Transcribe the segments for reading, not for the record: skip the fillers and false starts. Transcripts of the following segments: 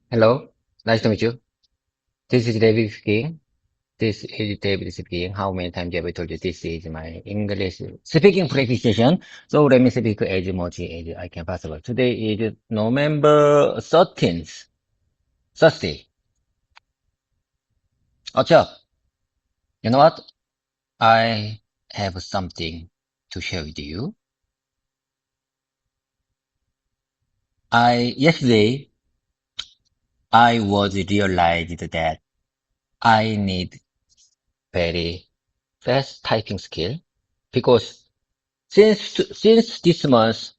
Hello, nice to meet you. This is David speaking. This is David speaking. How many times have I told you this is my English speaking practice session? So let me speak as much as I can possible. Today is November 13th, Thursday. What's up? You know what? I have something to share with you. Yesterday, I was realized that I need very fast typing skill because since this month,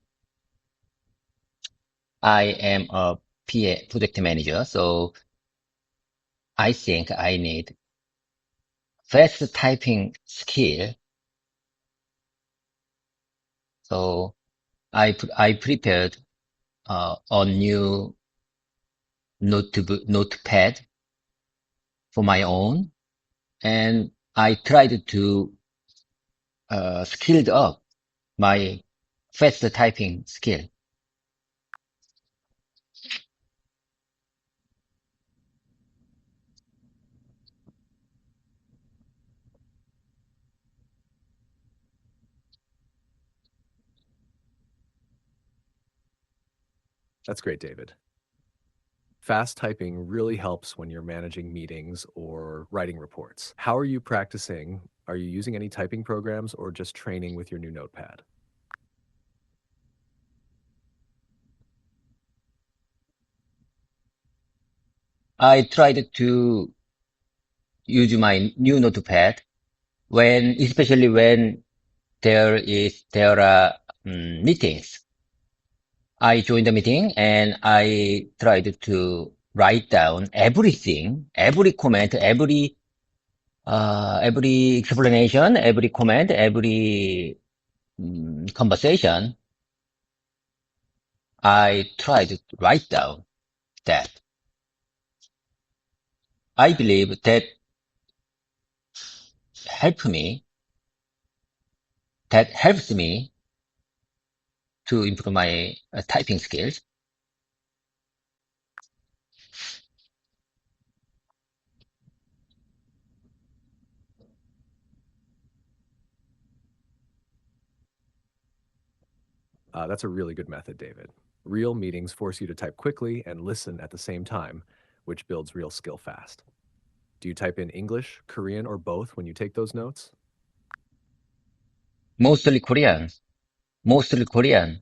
I am a PA, project manager, so I think I need fast typing skill. So I prepared a new notepad for my own, and I tried to skilled up my fast typing skill. That's great, David. Fast typing really helps when you're managing meetings or writing reports. How are you practicing? Are you using any typing programs or just training with your new notepad? I tried to use my new notepad especially when there are meetings. I joined the meeting and I tried to write down everything, every comment, every explanation, every comment, every conversation. I tried to write down that. I believe that helped me, that helps me to improve my typing skills. That's a really good method, David. Real meetings force you to type quickly and listen at the same time, which builds real skill fast. Do you type in English, Korean, or both when you take those notes? Mostly Korean, mostly Korean.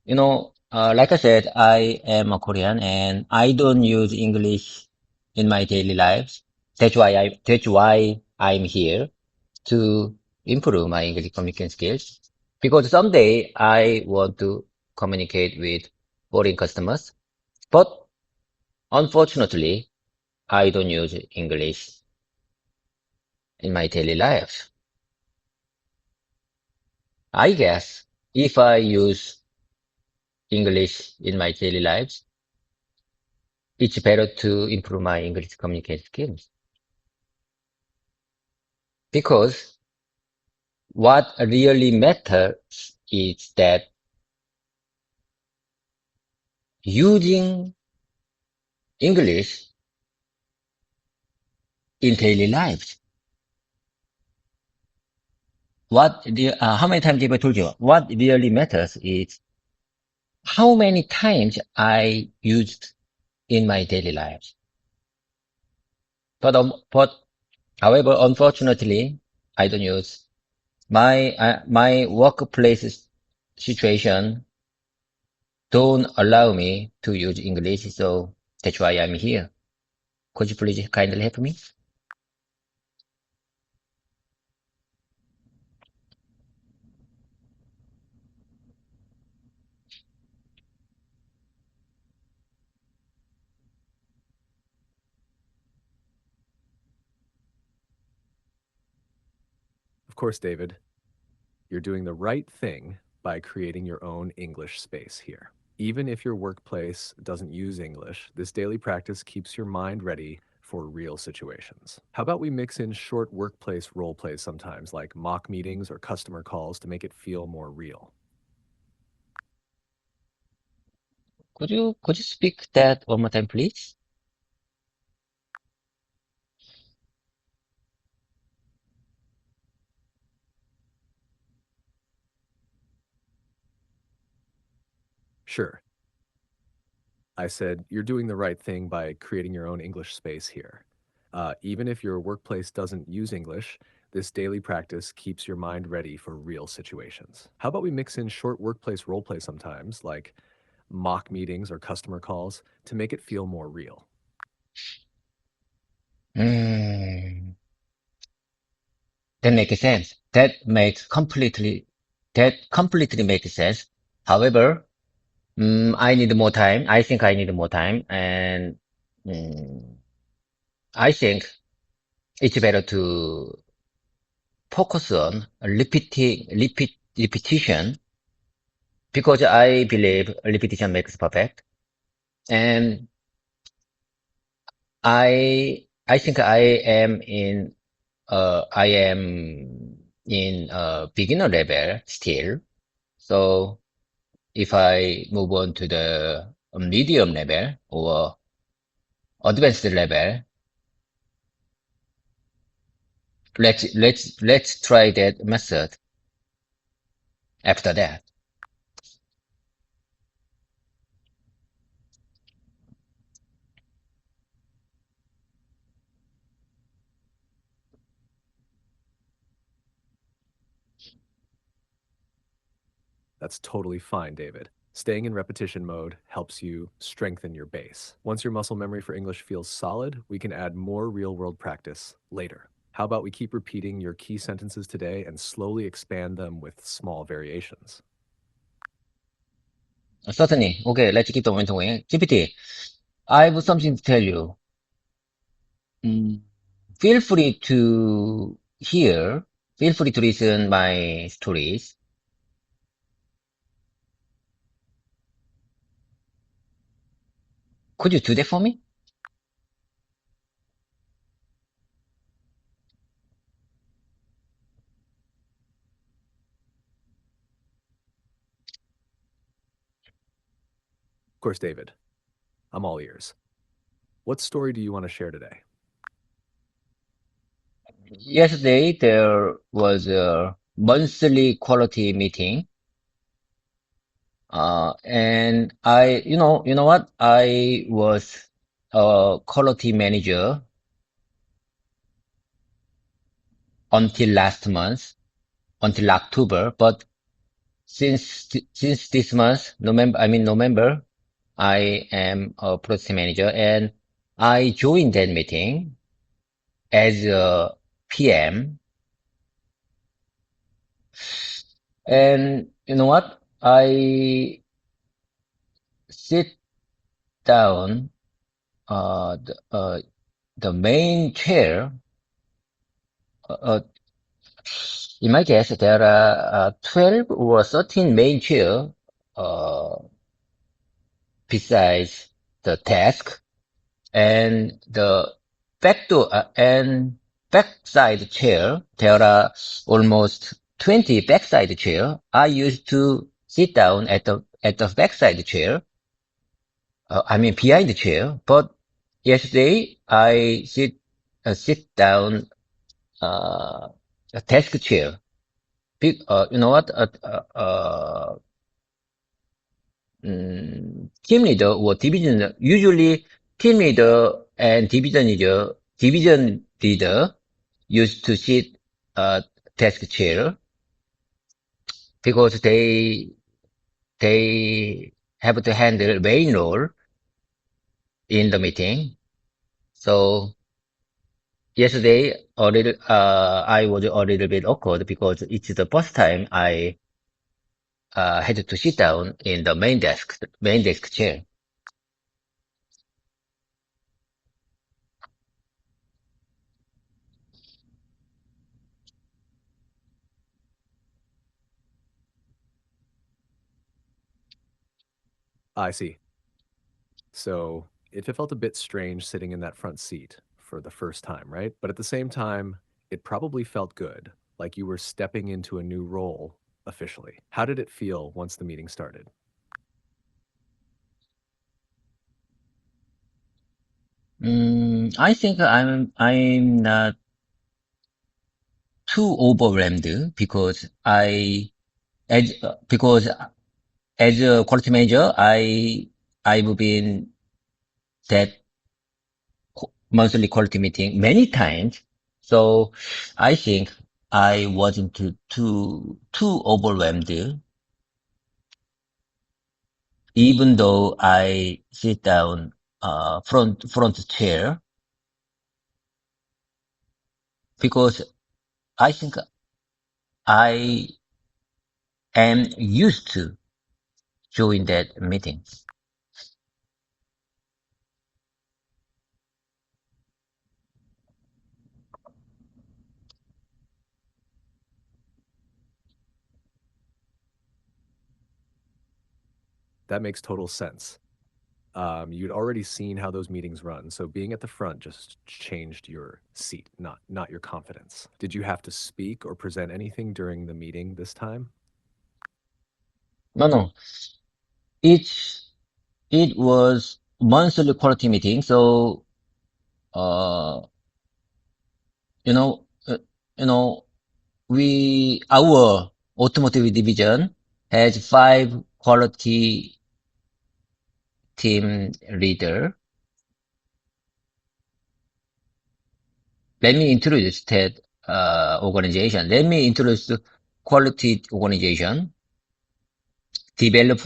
Like I said, I am a Korean and I don't use English in my daily lives. That's why I'm here to improve my English communication skills. Because someday I want to communicate with foreign customers. But unfortunately, I don't use English in my daily life. I guess if I use English in my daily lives, it's better to improve my English communication skills. Because what really matters is that using English in daily lives. How many times have I told you? What really matters is how many times I used in my daily lives. But however, unfortunately, I don't use my workplace situation don't allow me to use English, so that's why I'm here. Could you please kindly help me? Of course, David, you're doing the right thing by creating your own English space here. Even if your workplace doesn't use English, this daily practice keeps your mind ready for real situations. How about we mix in short workplace role plays sometimes, like mock meetings or customer calls to make it feel more real? Could you speak that one more time, please? Sure. I said, you're doing the right thing by creating your own English space here. Even if your workplace doesn't use English, this daily practice keeps your mind ready for real situations. How about we mix in short workplace role play sometimes, like mock meetings or customer calls, to make it feel more real? Hmm. That makes sense. That completely makes sense. However, I need more time. I think I need more time, and mm, I think it's better to focus on repetition because I believe repetition makes perfect. And I think I am in a beginner level still. So if I move on to the medium level or advanced level, let's try that method after that. That's totally fine, David. Staying in repetition mode helps you strengthen your base. Once your muscle memory for English feels solid, we can add more real world practice later. How about we keep repeating your key sentences today and slowly expand them with small variations? Certainly. Okay, let's keep the momentum going. GPT, I have something to tell you. Mm, feel free to hear, feel free to listen my stories. Could you do that for me? Of course, David, I'm all ears. What story do you want to share today? Yesterday there was a monthly quality meeting. And you know what? I was a quality manager until last month, until October, but since this month, November, I am a project manager and I joined that meeting as a PM. And you know what? I sit down uh, the, uh, the main chair. Uh, in my case, there are 12 or 13 main chair uh, besides the desk. And the backside chair, there are almost 20 backside chair. I used to sit down at the backside chair, behind the chair. But yesterday I sit down a desk chair. You know what? Team leader or division, usually team leader and division leader used to sit desk chair because they have to handle main role in the meeting. So yesterday, I was a little bit awkward because it's the first time I had to sit down in the main desk chair. I see. So it felt a bit strange sitting in that front seat for the first time, right? But at the same time, it probably felt good, like you were stepping into a new role officially. How did it feel once the meeting started? I think I'm not too overwhelmed because because as a quality manager, I've been that monthly quality meeting many times. So I think I wasn't too overwhelmed, even though I sit down front chair, because I think I am used to join that meeting. That makes total sense. You'd already seen how those meetings run, so being at the front just changed your seat, not your confidence. Did you have to speak or present anything during the meeting this time? No, no, it's it was monthly quality meeting. So uh, you know, uh, you know, our automotive division has five quality team leader. Let me introduce that organization. Let me introduce quality organization. Develop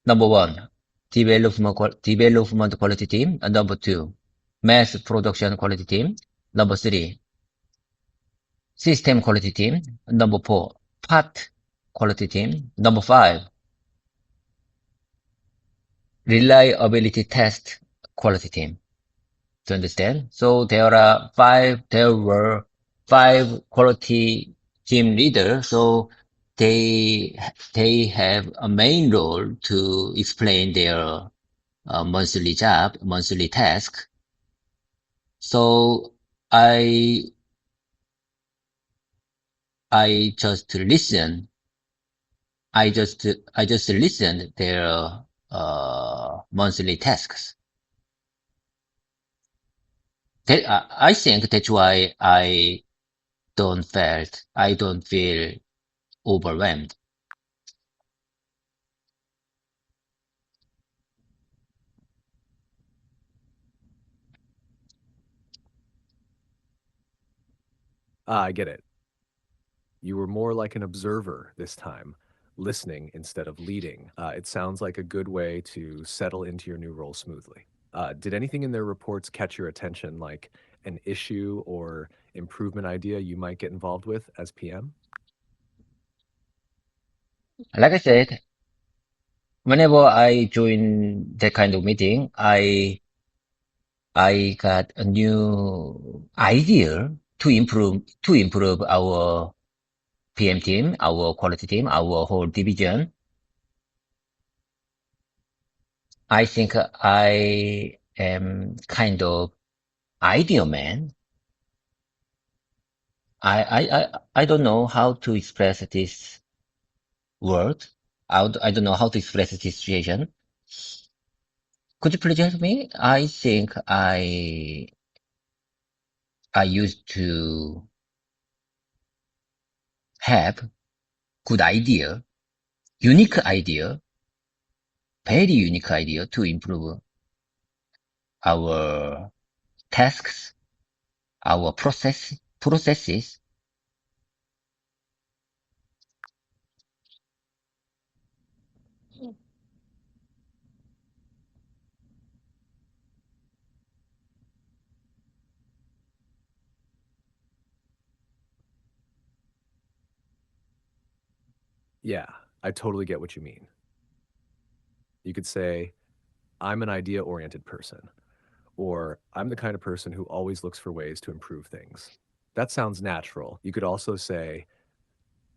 number one, development quality team. And number two, mass production quality team. Number three, system quality team. Number four, part quality team. Number five, reliability test quality team. To understand? So there were five quality team leaders. So they have a main role to explain their monthly job, monthly task. So I I just listen. I just listened their monthly tasks. I think that's why I don't feel overwhelmed. Ah, I get it. You were more like an observer this time, listening instead of leading. It sounds like a good way to settle into your new role smoothly. Did anything in their reports catch your attention, like an issue or improvement idea you might get involved with as PM? Like I said, whenever I join that kind of meeting, I got a new idea to improve our PM team, our quality team, our whole division. I think I am kind of idea man. I don't know how to express this word. I don't know how to express this situation. Could you please help me? I think I used to have good idea, unique idea, very unique idea to improve our tasks, our processes. Yeah, I totally get what you mean. You could say, I'm an idea oriented person, or I'm the kind of person who always looks for ways to improve things. That sounds natural. You could also say,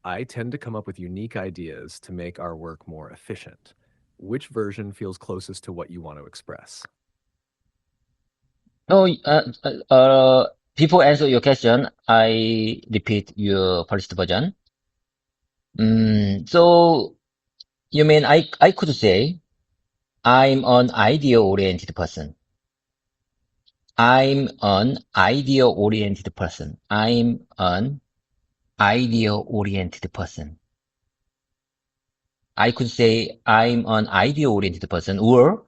I tend to come up with unique ideas to make our work more efficient. Which version feels closest to what you want to express? No, before answer your question, I repeat your first version. So you mean I could say I'm an idea-oriented person. I'm an idea-oriented person. I'm an idea-oriented person. I could say I'm an idea-oriented person, or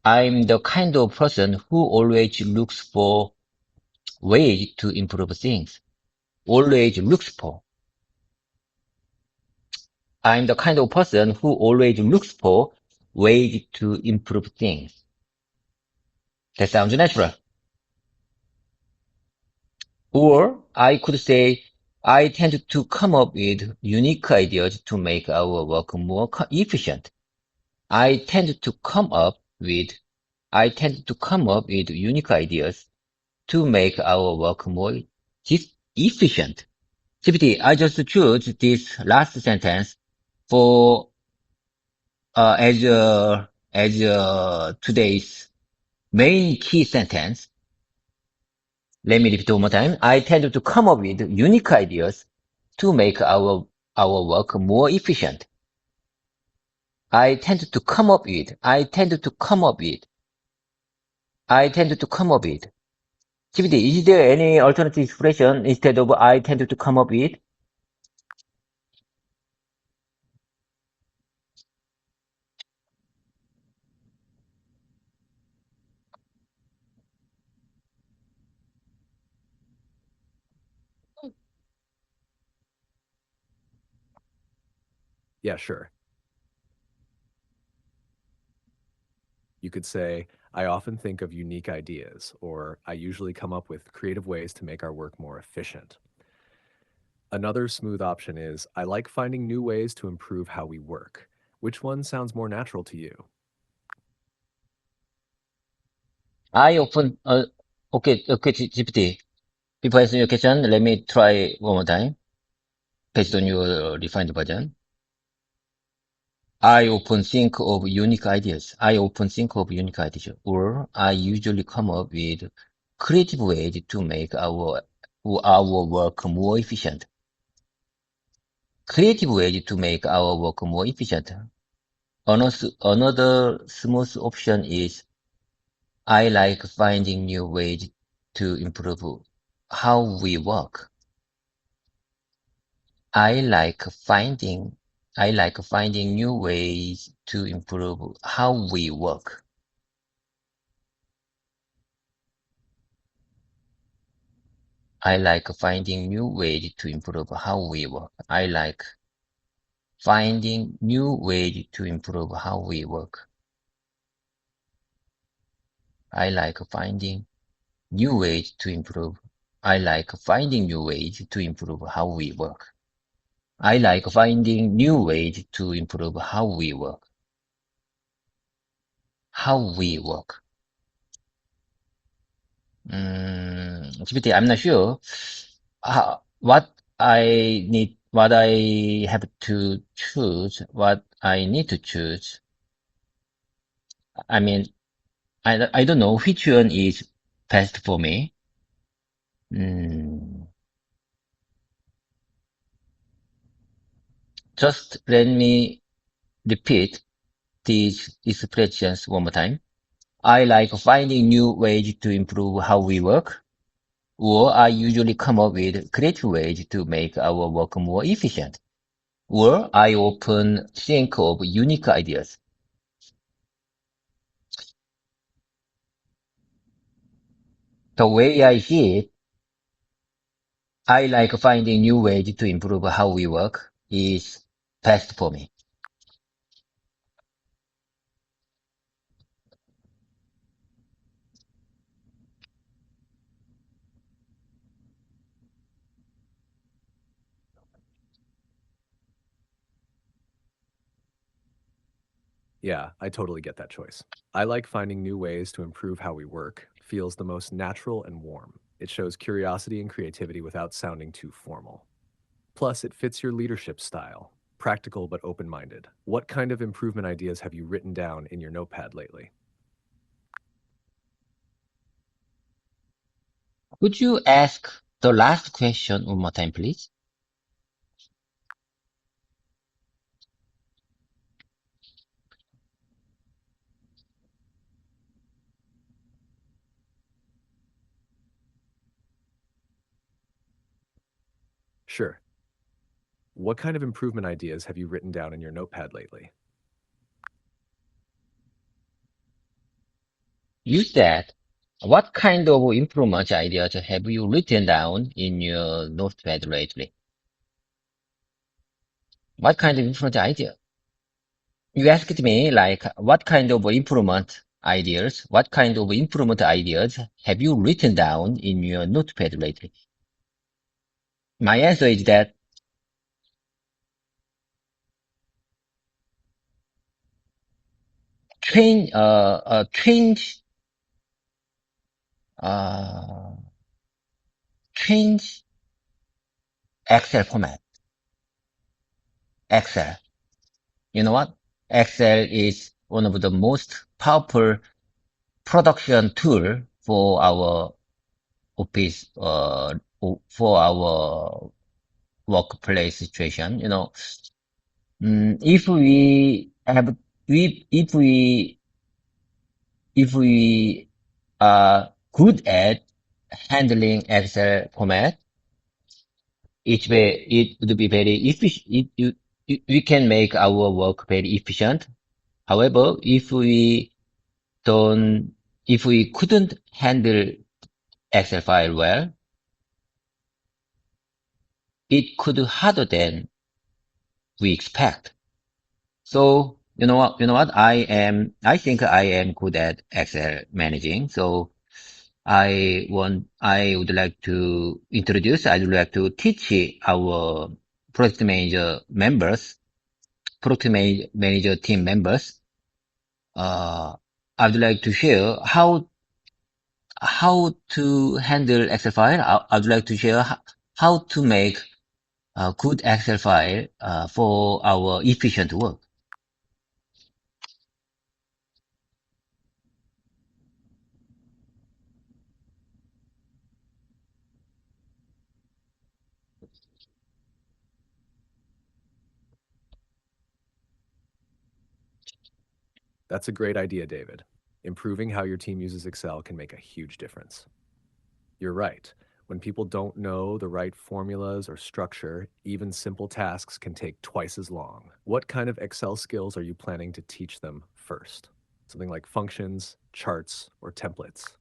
I'm the kind of person who always looks for ways to improve things. Always looks for. I'm the kind of person who always looks for ways to improve things. That sounds natural. Or I could say I tend to come up with unique ideas to make our work more efficient. I tend to come up with I tend to come up with unique ideas to make our work more efficient. GPT, I just choose this last sentence for as today's main key sentence. Let me repeat one more time. I tend to come up with unique ideas to make our work more efficient. I tend to come up with. I tend to come up with. I tend to come up with. GPT, is there any alternative expression instead of I tend to come up with? Yeah, sure. You could say, I often think of unique ideas, or I usually come up with creative ways to make our work more efficient. Another smooth option is, I like finding new ways to improve how we work. Which one sounds more natural to you? I often, okay, GPT. Before answering your question, let me try one more time based on your refined version. I often think of unique ideas. I often think of unique ideas, or I usually come up with creative ways to make our work more efficient. Creative ways to make our work more efficient. Another smooth option is I like finding new ways to improve how we work. I like finding I like finding new ways to improve how we work. I like finding new ways to improve how we work. I like finding new ways to improve how we work. I like finding new ways to improve. I like finding new ways to improve how we work. I like finding new ways to improve how we work. How we work. GPT, I'm not sure. What I have to choose, what I need to choose. I mean, I don't know which one is best for me. Mm, just let me repeat these expressions one more time. I like finding new ways to improve how we work, or I usually come up with creative ways to make our work more efficient, or I often think of unique ideas. The way I see it, I like finding new ways to improve how we work is best for me. Yeah, I totally get that choice. I like finding new ways to improve how we work. Feels the most natural and warm. It shows curiosity and creativity without sounding too formal. Plus, it fits your leadership style. Practical but open minded. What kind of improvement ideas have you written down in your notepad lately? Could you ask the last question one more time, please? Sure. What kind of improvement ideas have you written down in your notepad lately? Use that. What kind of improvement ideas have you written down in your notepad lately? What kind of improvement idea? You asked me like what kind of improvement ideas have you written down in your notepad lately? My answer is that change uh, change Excel format. Excel. You know what? Excel is one of the most powerful production tool for our office, for our workplace situation. If we have, if we are good at handling Excel format, it would be very efficient. We can make our work very efficient. However, don't, if we couldn't handle Excel file well, it could harder than we expect. So, I think I am good at Excel managing. So I would like to teach our project manager members, manager team members, uh, I would like to share how to handle Excel file. I would like to share how to make a good Excel file for our efficient work. That's a great idea, David. Improving how your team uses Excel can make a huge difference. You're right. When people don't know the right formulas or structure, even simple tasks can take twice as long. What kind of Excel skills are you planning to teach them first? Something like functions, charts, or templates?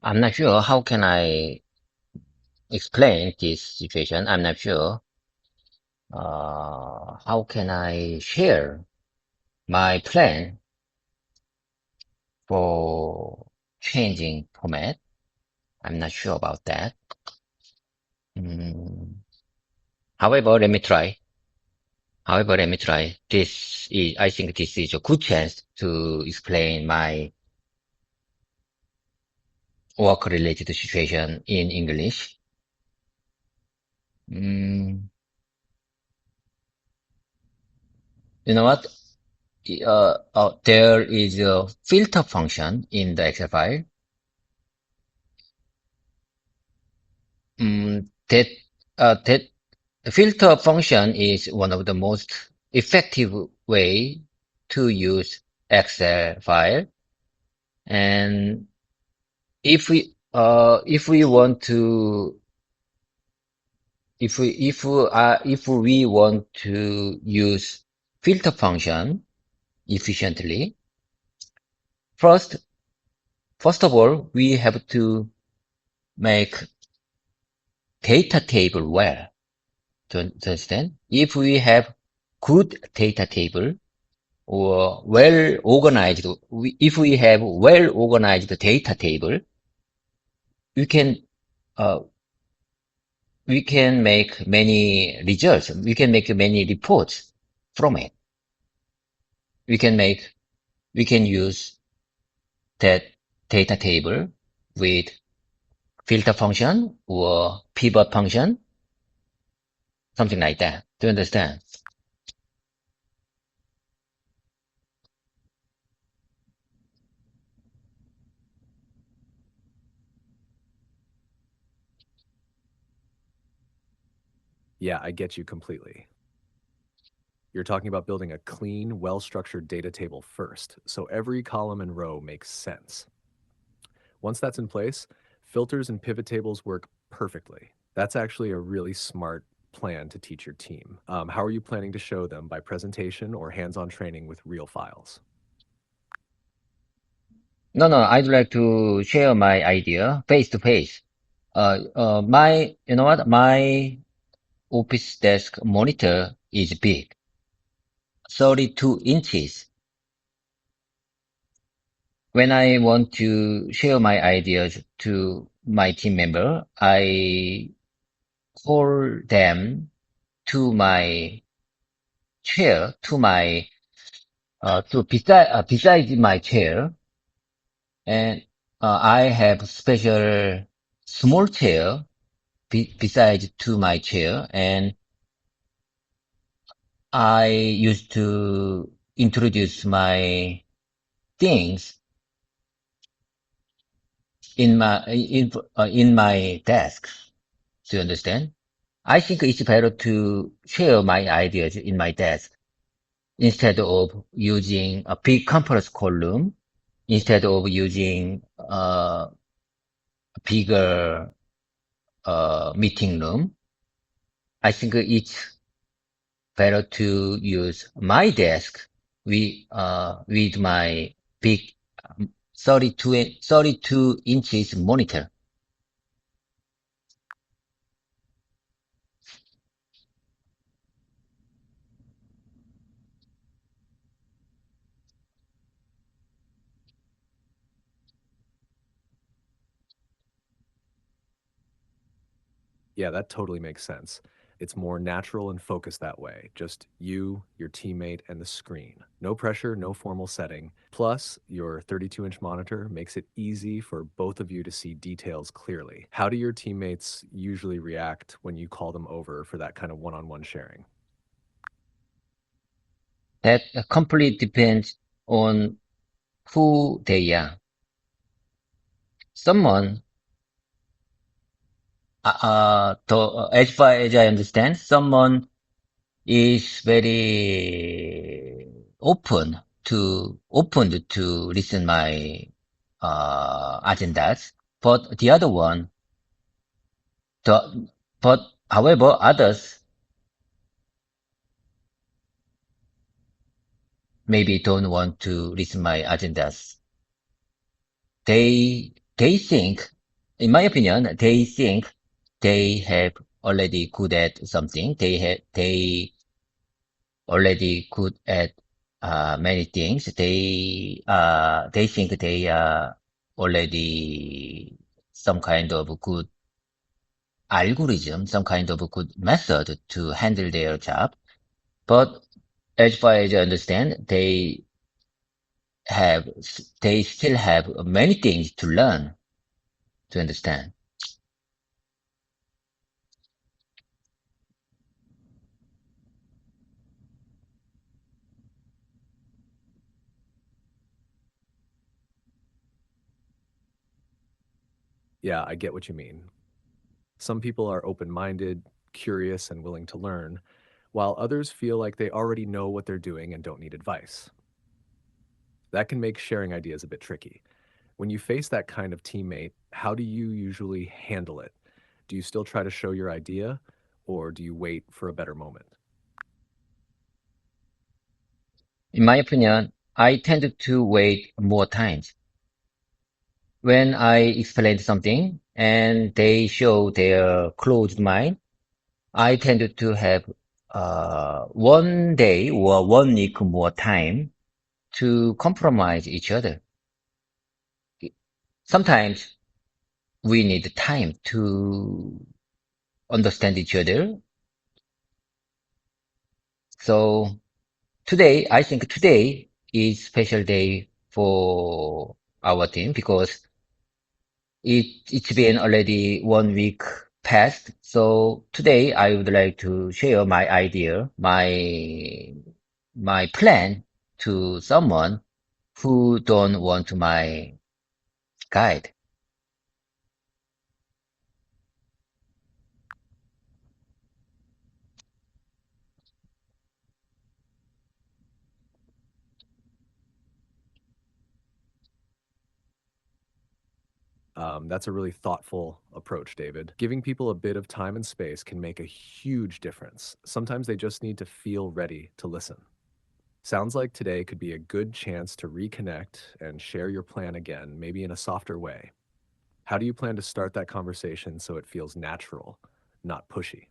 I'm not sure how can I explain this situation. I'm not sure. How can I share my plan for changing format? I'm not sure about that. Mm, However, let me try. I think this is a good chance to explain my work-related situation in English. Mm, you know what? There is a filter function in the Excel file. That filter function is one of the most effective way to use Excel file. And if we want to, if we want to use filter function efficiently, first, first of all, we have to make data table well. To understand? If we have good data table or well organized, if we have well organized data table, we can uh, we can make many results. We can make many reports from it. We can make we can use that data table with filter function or pivot function, something like that. Do you understand? Yeah, I get you completely. You're talking about building a clean, well structured data table first, so every column and row makes sense. Once that's in place, filters and pivot tables work perfectly. That's actually a really smart plan to teach your team. How are you planning to show them by presentation or hands on training with real files? No, no, I'd like to share my idea face to face. You know what? My office desk monitor is big, 32 inches. When I want to share my ideas to my team member, I call them to my chair, beside my chair, and I have special small chair beside to my chair, and I used to introduce my things in my desk. Do you understand? I think it's better to share my ideas in my desk instead of using a big conference call room, instead of using a bigger meeting room. I think it's better to use my desk with my big 32 inches monitor. Yeah, that totally makes sense. It's more natural and focused that way. Just you, your teammate, and the screen. No pressure, no formal setting. Plus, your 32-inch monitor makes it easy for both of you to see details clearly. How do your teammates usually react when you call them over for that kind of one-on-one sharing? That completely depends on who they are. Someone, as far as I understand, someone is very open to listen my agendas, but the other one, the, but however, others maybe don't want to listen my agendas. They think, in my opinion, they think they have already good at something. They already good at many things. They think they are already some kind of good algorithm, some kind of a good method to handle their job. But as far as I understand, have they still have many things to learn to understand. Yeah, I get what you mean. Some people are open minded, curious, and willing to learn, while others feel like they already know what they're doing and don't need advice. That can make sharing ideas a bit tricky. When you face that kind of teammate, how do you usually handle it? Do you still try to show your idea, or do you wait for a better moment? In my opinion, I tend to wait more times. When I explain something and they show their closed mind, I tend to have 1 day or 1 week more time to compromise each other. Sometimes we need time to understand each other. So I think today is special day for our team because it's been already 1 week past. So today I would like to share my idea, my plan to someone who don't want my guide. That's a really thoughtful approach, David. Giving people a bit of time and space can make a huge difference. Sometimes they just need to feel ready to listen. Sounds like today could be a good chance to reconnect and share your plan again, maybe in a softer way. How do you plan to start that conversation so it feels natural, not pushy?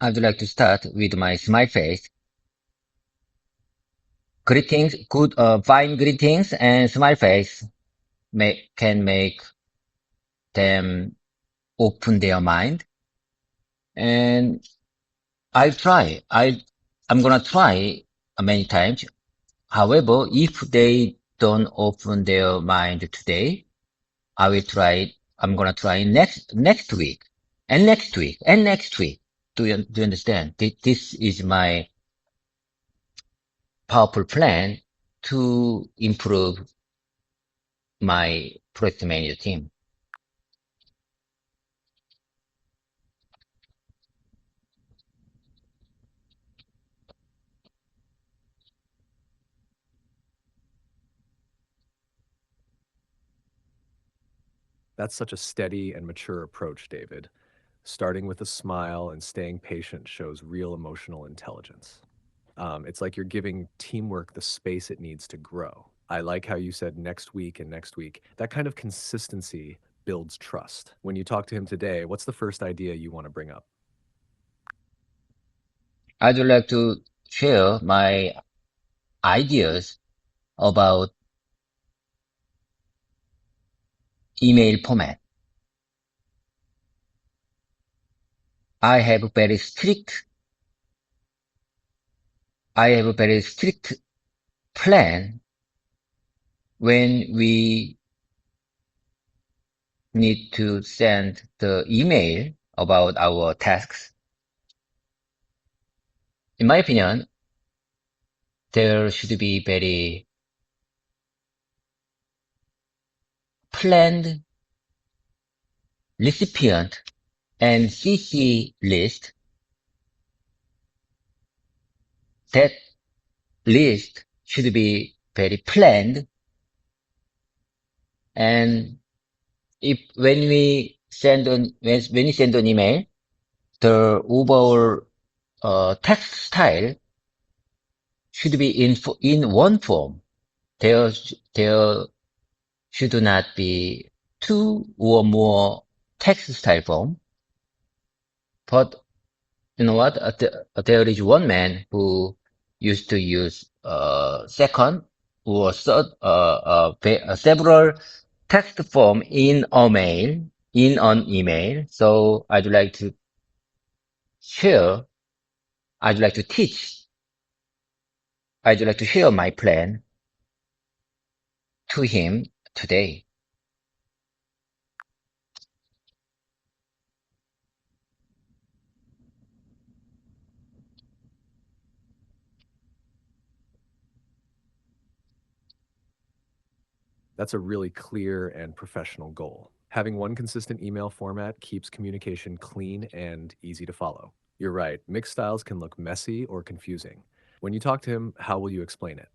I'd like to start with my smile face. Greetings, fine greetings and smile face can make them open their mind. And I'll try. I'm gonna try many times. However, if they don't open their mind today, I will try. I'm gonna try next week, and next week, and next week. Do you understand? This is my powerful plan to improve my project manager team. That's such a steady and mature approach, David. Starting with a smile and staying patient shows real emotional intelligence. It's like you're giving teamwork the space it needs to grow. I like how you said next week and next week. That kind of consistency builds trust. When you talk to him today, what's the first idea you want to bring up? I'd like to share my ideas about email format. I have a very strict plan when we need to send the email about our tasks. In my opinion, there should be very planned recipient and CC list. That list should be very planned, and if when you send an email, the overall text style should be in one form. There should not be two or more text style form. But you know what? There is one man who used to use second or third several text form in an email. So share. I'd like to teach. I'd like to share my plan to him today. That's a really clear and professional goal. Having one consistent email format keeps communication clean and easy to follow. You're right, mixed styles can look messy or confusing. When you talk to him, how will you explain it?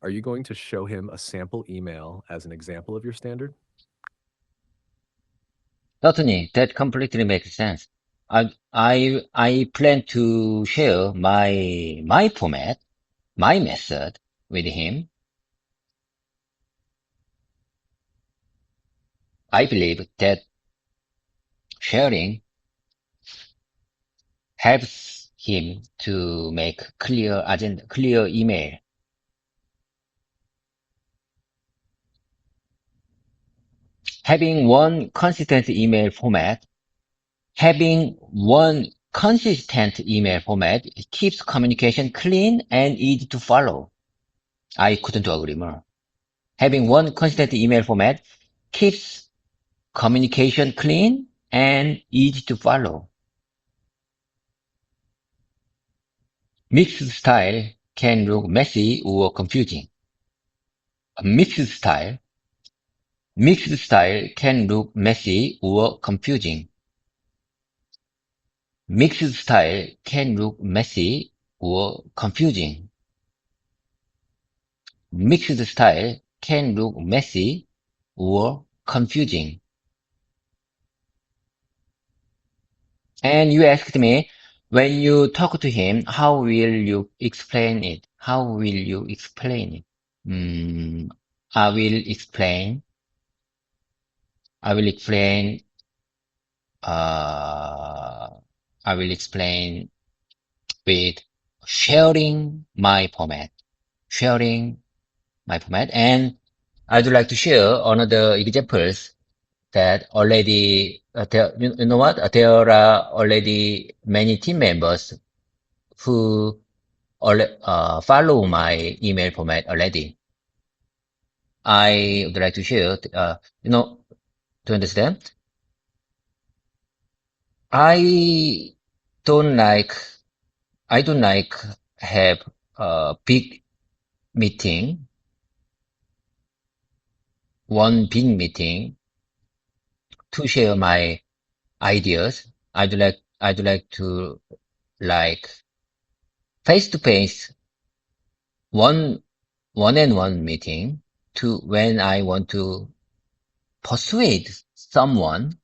Are you going to show him a sample email as an example of your standard? Certainly, that completely makes sense. I plan to share my format, my method with him. I believe that sharing helps him to make clear email. Having one consistent email format, having one consistent email format keeps communication clean and easy to follow. I couldn't agree more. Having one consistent email format keeps communication clean and easy to follow. Mixed style can look messy or confusing. A mixed style can look messy or confusing. Mixed style can look messy or confusing. Mixed style can look messy or confusing. And you asked me, when you talk to him, how will you explain it? How will you explain it? Mm, I will explain. I will explain. Uh, I will explain with sharing my format. Sharing my format, and I'd like to share another examples that already you know what? There are already many team members who follow my email format already. I would like to share, to understand. I don't like, I don't like have a big meeting, one big meeting to share my ideas. I'd like to like face to face, one and one meeting to when I want to persuade someone.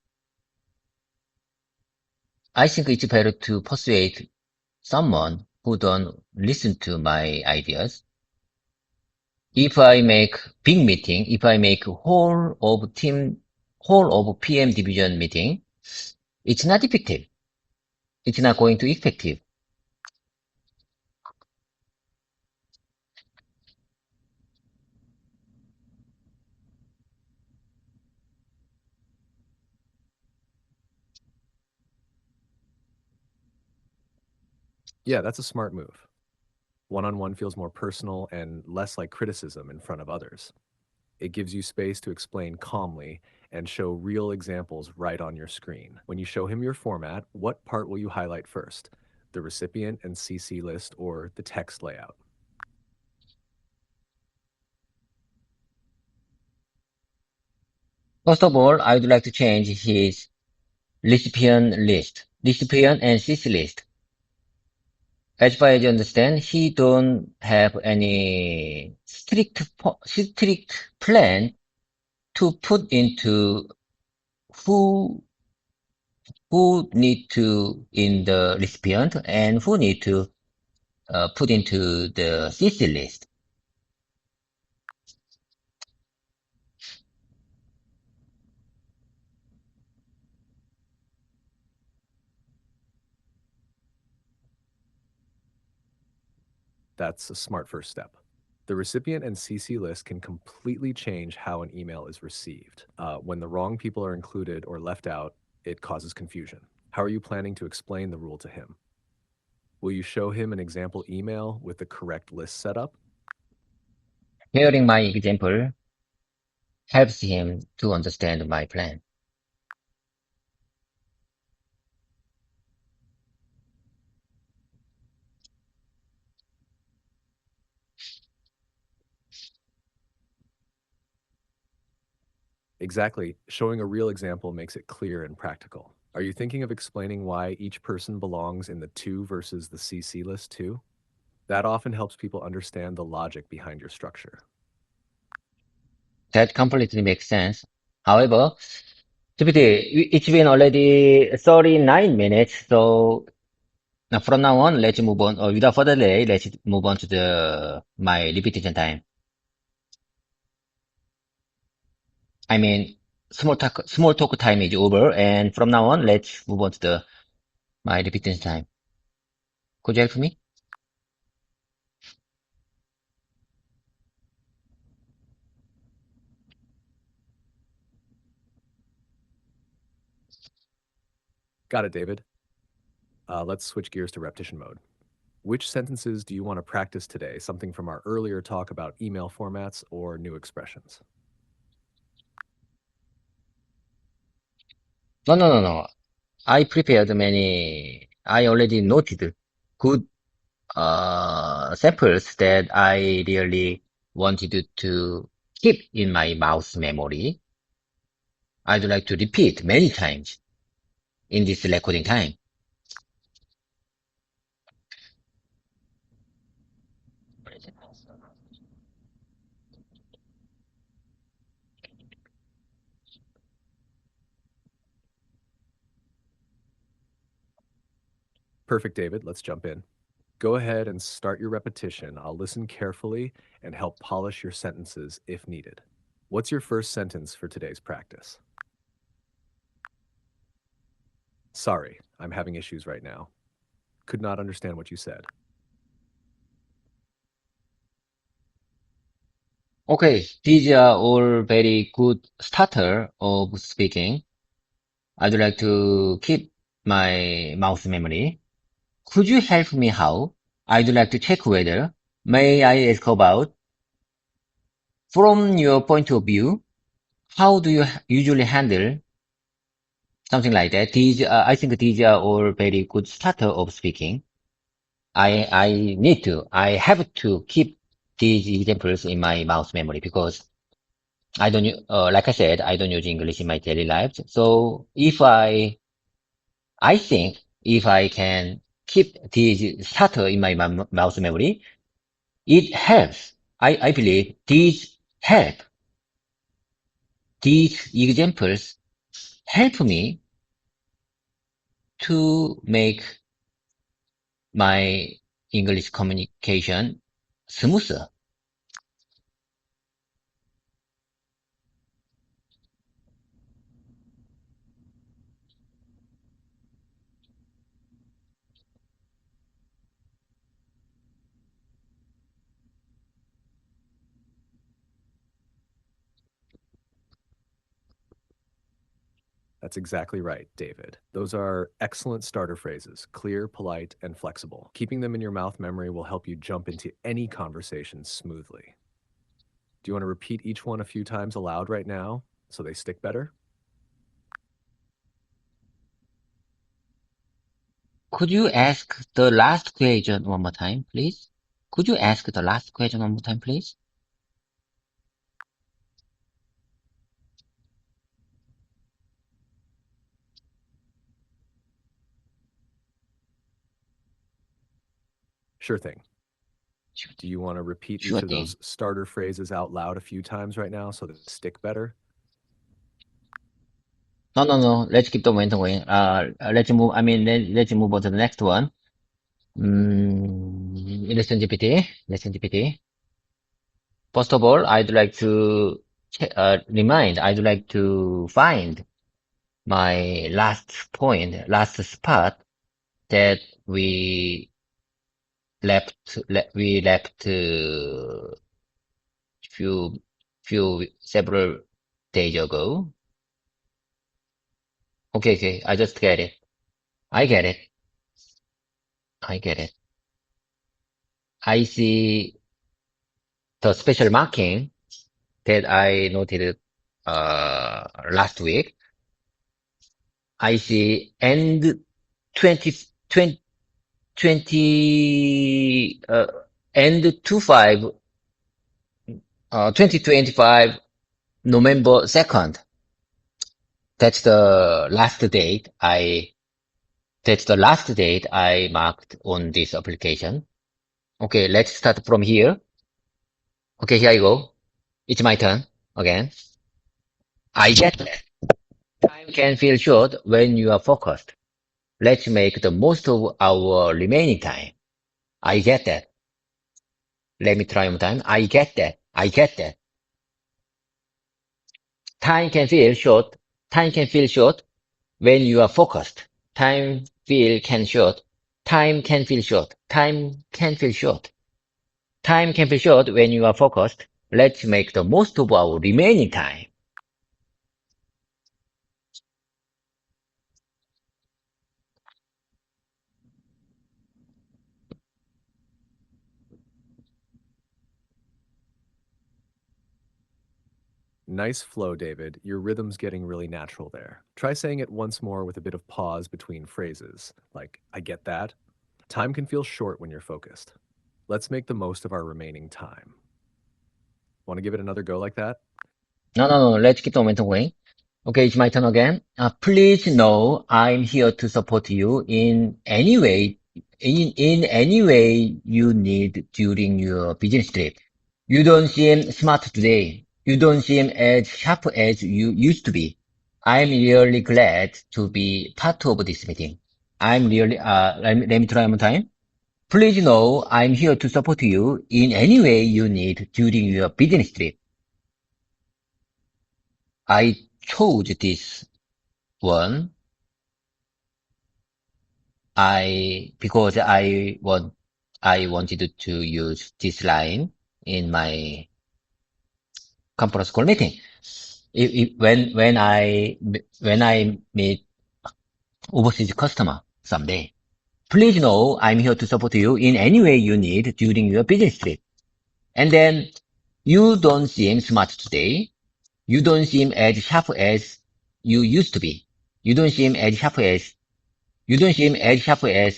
I think it's better to persuade someone who don't listen to my ideas. If I make big meeting, if I make whole of PM division meeting, it's not effective. It's not going to effective. Yeah, that's a smart move. One-on-one feels more personal and less like criticism in front of others. It gives you space to explain calmly and show real examples right on your screen. When you show him your format, what part will you highlight first? The recipient and CC list or the text layout? First of all, I would like to change his recipient and CC list. As far as I understand, he don't have any strict plan to put into who need to in the recipient and who need to put into the CC list. That's a smart first step. The recipient and CC list can completely change how an email is received. When the wrong people are included or left out, it causes confusion. How are you planning to explain the rule to him? Will you show him an example email with the correct list setup? Hearing my example helps him to understand my plan. Exactly. Showing a real example makes it clear and practical. Are you thinking of explaining why each person belongs in the to versus the CC list too? That often helps people understand the logic behind your structure. That completely makes sense. However, GPT, it's been already 39 minutes, so now from now on, let's move on, or without further delay, let's move on to my repetition time. I mean, small talk time is over, and from now on, let's move on to my repetition time. Could you help me? Got it, David. Let's switch gears to repetition mode. Which sentences do you want to practice today? Something from our earlier talk about email formats or new expressions? No, no, no, no. I prepared many, I already noted good samples that I really wanted to keep in my mouse memory. I'd like to repeat many times in this recording time. Perfect, David. Let's jump in. Go ahead and start your repetition. I'll listen carefully and help polish your sentences if needed. What's your first sentence for today's practice? Sorry, I'm having issues right now. Could not understand what you said. Okay, these are all very good starter of speaking. I'd like to keep my mouth memory. Could you help me how? I'd like to check whether. May I ask about? From your point of view, how do you usually handle something like that? I think these are all very good starter of speaking. I have to keep these examples in my mouth memory because like I said, I don't use English in my daily life. So I think if I can keep these starter in my mouth memory, it helps. I believe these help. These examples help me to make my English communication smoother. That's exactly right, David. Those are excellent starter phrases, clear, polite, and flexible. Keeping them in your mouth memory will help you jump into any conversation smoothly. Do you want to repeat each one a few times aloud right now so they stick better? Could you ask the last question one more time, please? Could you ask the last question one more time, please? Sure thing. Do you want to repeat Sure each of thing. those starter phrases out loud a few times right now so they stick better? No. Let's keep the momentum going. Let's move. Let's move on to the next one. Listen GPT. Listen GPT. First of all, I'd like to find my last spot that we left few several days ago. Okay, I just get it. I get it. I get it. I see the special marking that I noted last week. I see end 20, 20, 20 end 2025 November 2nd. That's the last date I marked on this application. Okay, let's start from here. Okay, here I go. It's my turn again. I get that. Time can feel short when you are focused. Let's make the most of our remaining time. I get that. Let me try one time. I get that. I get that. Time can feel short. Time can feel short when you are focused. Time can feel short. Time can feel short. Time can feel short when you are focused. Let's make the most of our remaining time. Nice flow, David. Your rhythm's getting really natural there. Try saying it once more with a bit of pause between phrases, like, I get that. Time can feel short when you're focused. Let's make the most of our remaining time. Want to give it another go like that? No. Let's keep the momentum going. Okay, it's my turn again. Please know I'm here to support you in any way you need during your business trip. You don't seem smart today. You don't seem as sharp as you used to be. I'm really glad to be part of this meeting. let me try one more time. Please know I'm here to support you in any way you need during your business trip. I chose this one because I wanted to use this line in my conference call meeting. When I meet overseas customer someday, please know I'm here to support you in any way you need during your business trip. And then you don't seem smart today. You don't seem as sharp as you used to be. You don't seem as sharp as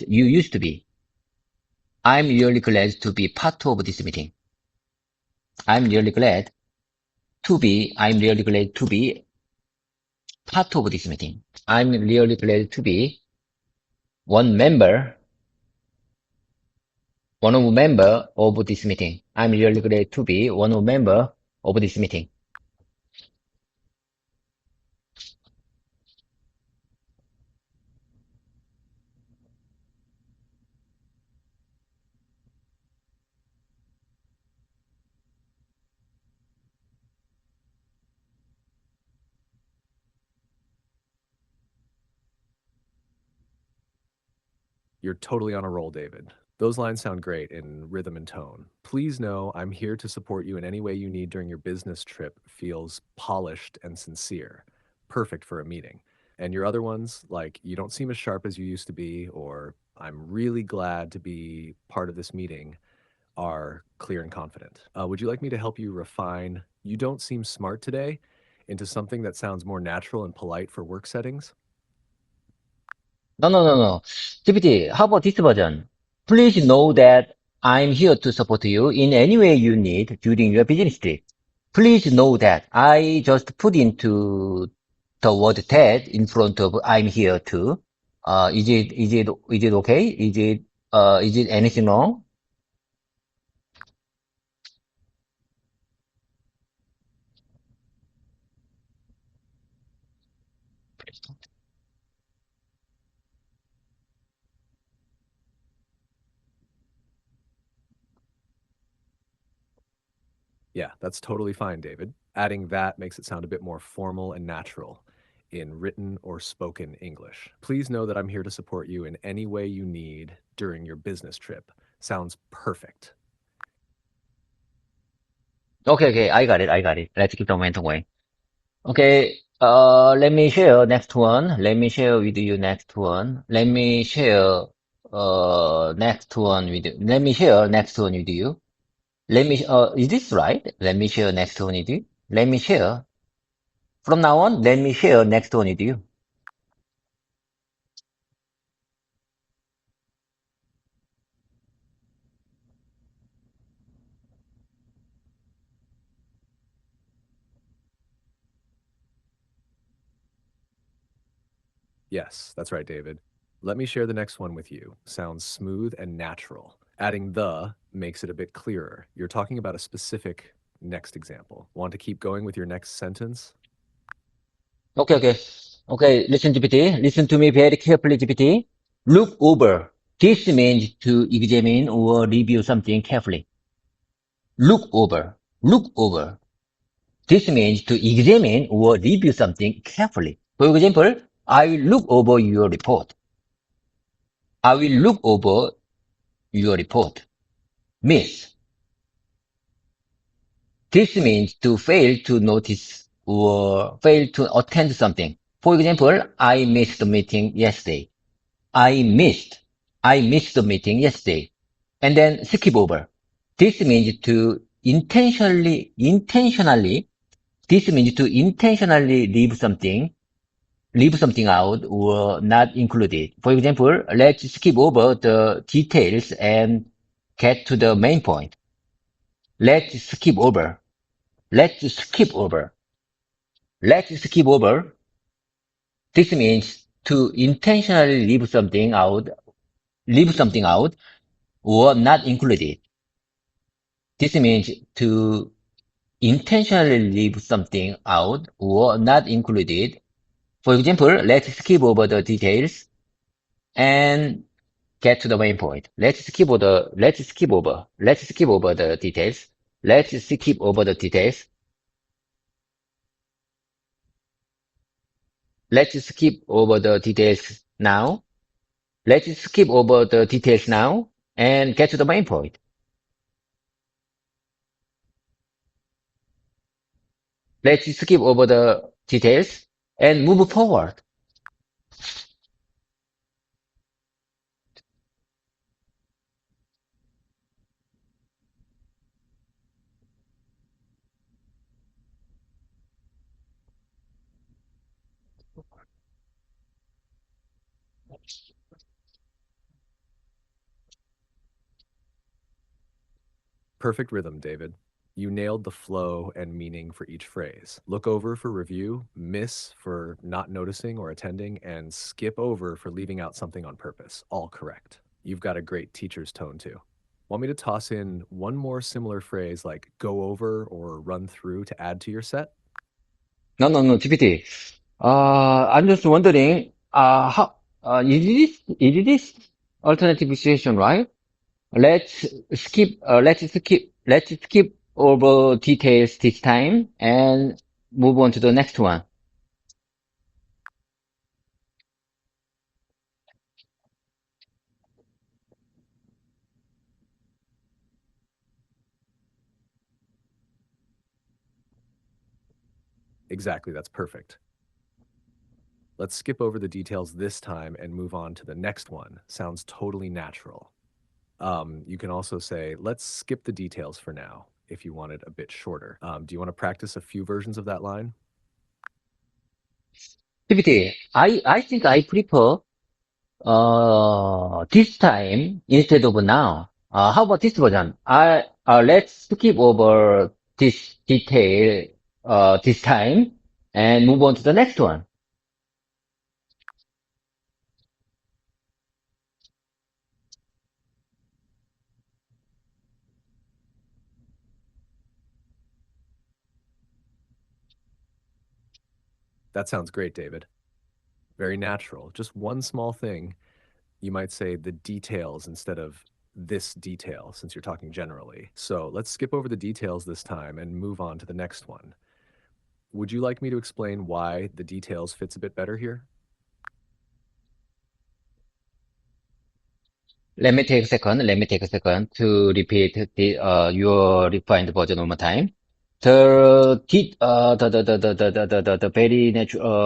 you used to be. I'm really glad to be part of this meeting. I'm really glad I'm really glad to be part of this meeting. I'm really glad to be one member, one of member of this meeting. I'm really glad to be one of member of this meeting. You're totally on a roll, David. Those lines sound great in rhythm and tone. Please know I'm here to support you in any way you need during your business trip feels polished and sincere. Perfect for a meeting. And your other ones, like you don't seem as sharp as you used to be, or I'm really glad to be part of this meeting, are clear and confident. Would you like me to help you refine you don't seem smart today into something that sounds more natural and polite for work settings? No, no, no, no. GPT, how about this version? Please know that I'm here to support you in any way you need during your business trip. Please know that I just put into the word that in front of I'm here too. Is it okay? Is it anything wrong? Yeah, that's totally fine, David. Adding that makes it sound a bit more formal and natural in written or spoken English. Please know that I'm here to support you in any way you need during your business trip. Sounds perfect. Okay, okay, I got it, I got it. Let's keep the momentum going. Okay, let me share next one. Let me share with you next one. Let me share next one with you. Is this right? Let me share next one with you. Let me share. From now on, let me share next one with you. Yes, that's right, David. Let me share the next one with you. Sounds smooth and natural. Adding the makes it a bit clearer. You're talking about a specific next example. Want to keep going with your next sentence? Okay, okay. Okay, listen, GPT. Listen to me very carefully, GPT. Look over. This means to examine or review something carefully. Look over. Look over. This means to examine or review something carefully. For example, I will look over your report. I will look over your report. Miss. This means to fail to notice or fail to attend something. For example, I missed the meeting yesterday. I missed. I missed the meeting yesterday. And then skip over. This means to intentionally leave something out or not include it. For example, let's skip over the details and get to the main point. Let's skip over. Let's skip over. Let's skip over. This means to intentionally leave something out or not include it. This means to intentionally leave something out or not include it. For example, let's skip over the details and get to the main point. Let's skip over the details. Let's skip over the details. Let's skip over the details now. Let's skip over the details now and get to the main point. Let's skip over the details and move forward. Perfect rhythm, David. You nailed the flow and meaning for each phrase. Look over for review, miss for not noticing or attending, and skip over for leaving out something on purpose. All correct. You've got a great teacher's tone, too. Want me to toss in one more similar phrase like go over or run through to add to your set? No, GPT. I'm just wondering, is this alternative situation, right? Let's skip over details this time and move on to the next one. Exactly, that's perfect. Let's skip over the details this time and move on to the next one. Sounds totally natural. You can also say, let's skip the details for now if you want it a bit shorter. Do you want to practice a few versions of that line? GPT, I think I prefer, this time instead of now. How about this version? Let's skip over this detail, this time and move on to the next one. That sounds great, David. Very natural. Just one small thing. You might say the details instead of this detail since you're talking generally. So let's skip over the details this time and move on to the next one. Would you like me to explain why the details fits a bit better here? Let me take a second to repeat your refined version one more time. The very natural,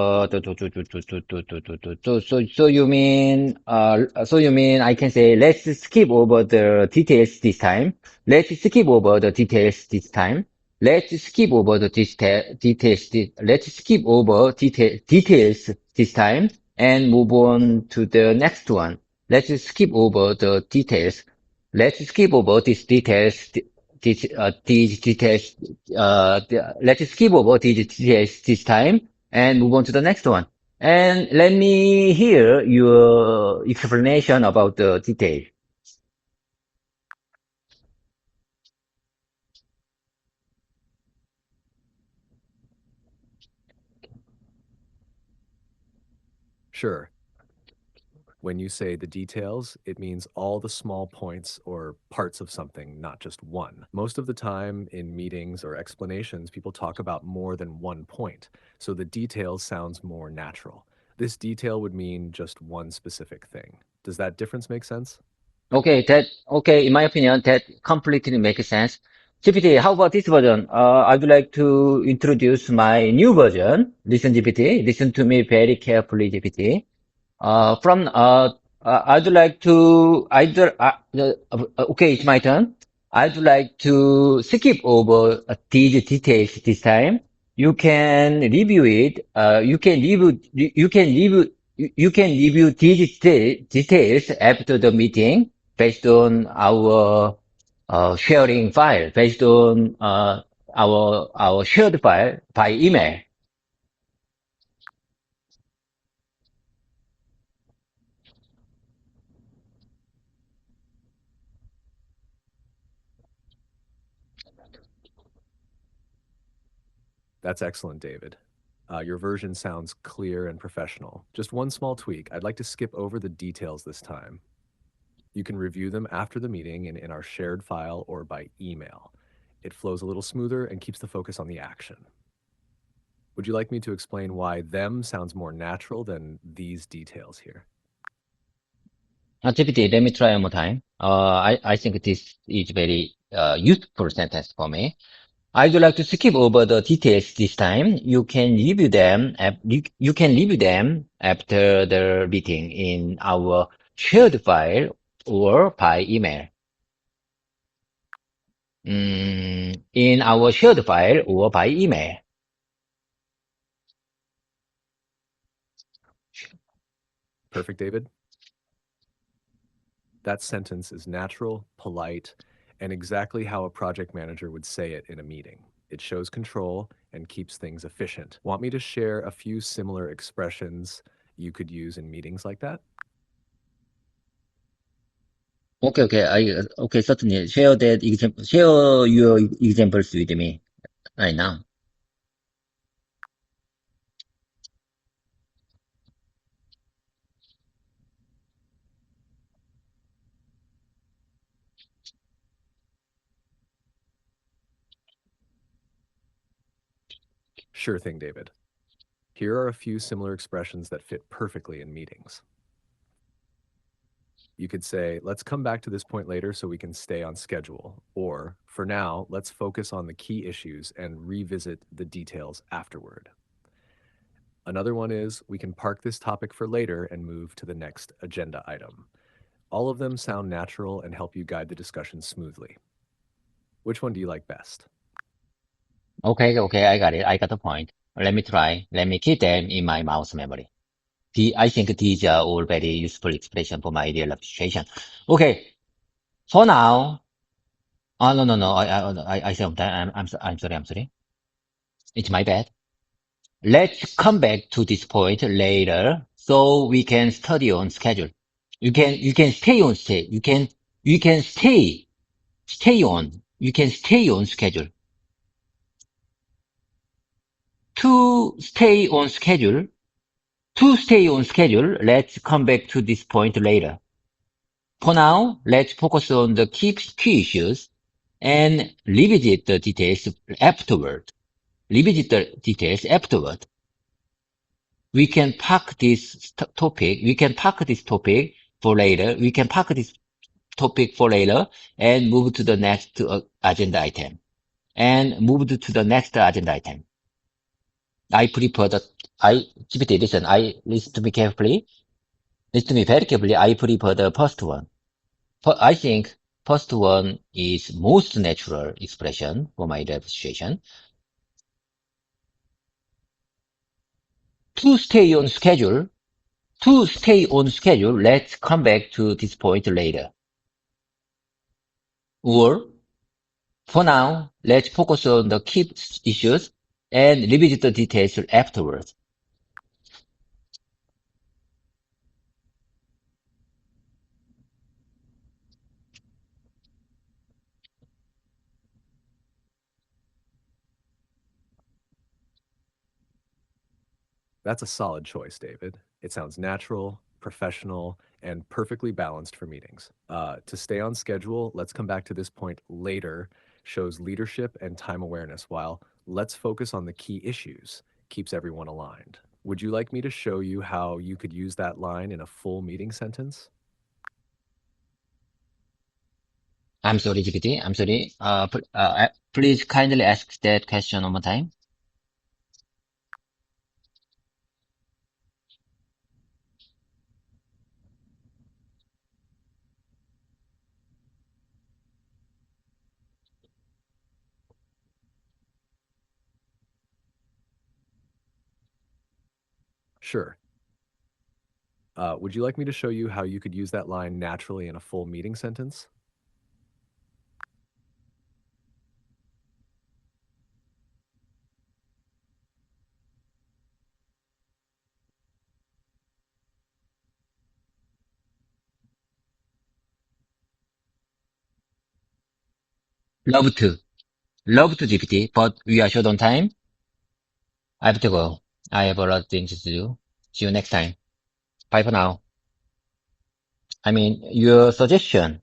so you mean I can say, let's skip over the details this time. Let's skip over the details this time. Let's skip over the details, let's skip over details this time and move on to the next one. Let's skip over the details. Let's skip over these details. These details. Let's skip over these details this time and move on to the next one. And let me hear your explanation about the detail. Sure. When you say the details, it means all the small points or parts of something, not just one. Most of the time in meetings or explanations, people talk about more than one point, so the details sounds more natural. This detail would mean just one specific thing. Does that difference make sense? Okay, in my opinion, that completely makes sense. GPT, how about this version? I'd like to introduce my new version. Listen, GPT, listen to me very carefully, GPT. From I'd like to either okay, it's my turn. I'd like to skip over these details this time. You can review it. You can review these details after the meeting based on our sharing file, based on our shared file by email. That's excellent, David. Your version sounds clear and professional. Just one small tweak. I'd like to skip over the details this time. You can review them after the meeting in our shared file or by email. It flows a little smoother and keeps the focus on the action. Would you like me to explain why them sounds more natural than these details here? GPT, let me try one more time. I think this is very useful sentence for me. I'd like to skip over the details this time. You can review them. You can review them after the meeting in our shared file or by email. In our shared file or by email. Perfect, David? That sentence is natural, polite, and exactly how a project manager would say it in a meeting. It shows control and keeps things efficient. Want me to share a few similar expressions you could use in meetings like that? Okay. Okay, certainly. Share that example. Share your examples with me right now. Sure thing, David. Here are a few similar expressions that fit perfectly in meetings. You could say, let's come back to this point later so we can stay on schedule. Or, for now, let's focus on the key issues and revisit the details afterward. Another one is, we can park this topic for later and move to the next agenda item. All of them sound natural and help you guide the discussion smoothly. Which one do you like best? Okay, I got it. I got the point. Let me try. Let me keep them in my mouse memory. I think these are all very useful expression for my real life situation. Okay, for now, no. I said, I'm sorry. It's my bad. Let's come back to this point later so we can study on schedule. You can stay on stay. You can stay on schedule. To stay on schedule, let's come back to this point later. For now, let's focus on the key issues and revisit the details afterward. We can park this topic. We can park this topic for later. We can park this topic for later and move to the next agenda item. I prefer the, GPT, listen to me carefully. Listen to me very carefully. I prefer the first one. I think first one is most natural expression for my demonstration. To stay on schedule, let's come back to this point later. Or, for now, let's focus on the key issues and revisit the details afterwards. That's a solid choice, David. It sounds natural, professional, and perfectly balanced for meetings. To stay on schedule, let's come back to this point later, shows leadership and time awareness, while let's focus on the key issues keeps everyone aligned. Would you like me to show you how you could use that line in a full meeting sentence? I'm sorry, GPT. I'm sorry. Please kindly ask that question one more time. Sure. Would you like me to show you how you could use that line naturally in a full meeting sentence? Love to GPT, but we are short on time. I have to go. I have a lot of things to do. See you next time. Bye for now. I mean, your suggestion,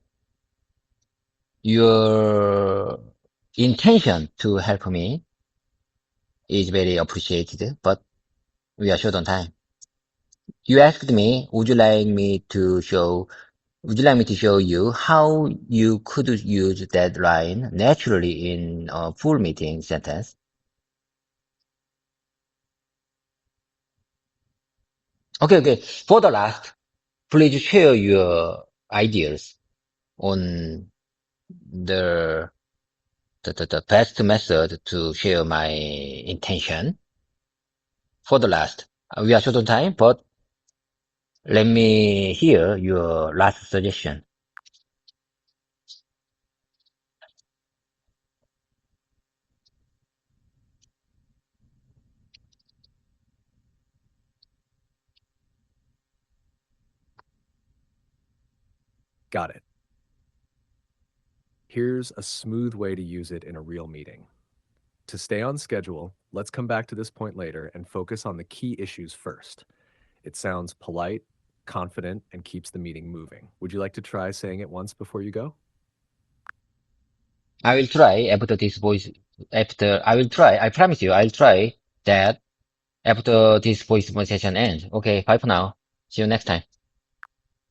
your intention to help me is very appreciated, but we are short on time. You asked me, would you like me to show you how you could use that line naturally in a full meeting sentence? Okay, okay. For the last, please share your ideas on the the best method to share my intention. For the last, we are short on time, but let me hear your last suggestion. Got it. Here's a smooth way to use it in a real meeting. To stay on schedule, let's come back to this point later and focus on the key issues first. It sounds polite, confident, and keeps the meeting moving. Would you like to try saying it once before you go? I will try after this voice, I will try, I promise you, I'll try that after this voice session ends. Okay, bye for now. See you next time.